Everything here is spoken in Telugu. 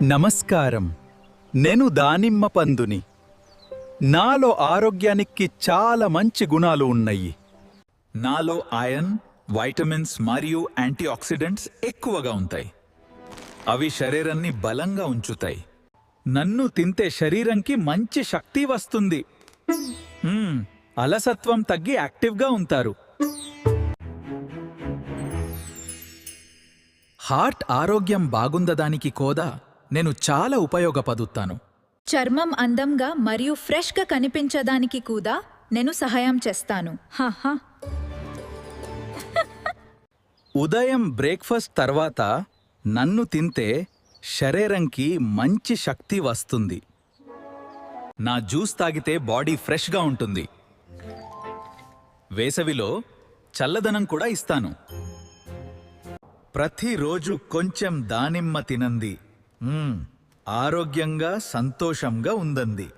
నమస్కారం. నేను దానిమ్మ పందుని. నాలో ఆరోగ్యానికి చాలా మంచి గుణాలు ఉన్నాయి. నాలో ఐరన్, వైటమిన్స్ మరియు యాంటీఆక్సిడెంట్స్ ఎక్కువగా ఉంటాయి. అవి శరీరాన్ని బలంగా ఉంచుతాయి. నన్ను తింటే శరీరంకి మంచి శక్తి వస్తుంది. అలసత్వం తగ్గి యాక్టివ్గా ఉంటారు. హార్ట్ ఆరోగ్యం బాగుందడానికి కూడా నేను చాలా ఉపయోగపడుతాను. చర్మం అందంగా మరియు ఫ్రెష్గా కనిపించడానికి కూడా నేను సహాయం చేస్తాను. హాహా. ఉదయం బ్రేక్ఫాస్ట్ తర్వాత నన్ను తింటే శరీరంకి మంచి శక్తి వస్తుంది. నా జ్యూస్ తాగితే బాడీ ఫ్రెష్గా ఉంటుంది. వేసవిలో చల్లదనం కూడా ఇస్తాను. ప్రతిరోజు కొంచెం దానిమ్మ తినండి. ఆరోగ్యంగా సంతోషంగా ఉందండి.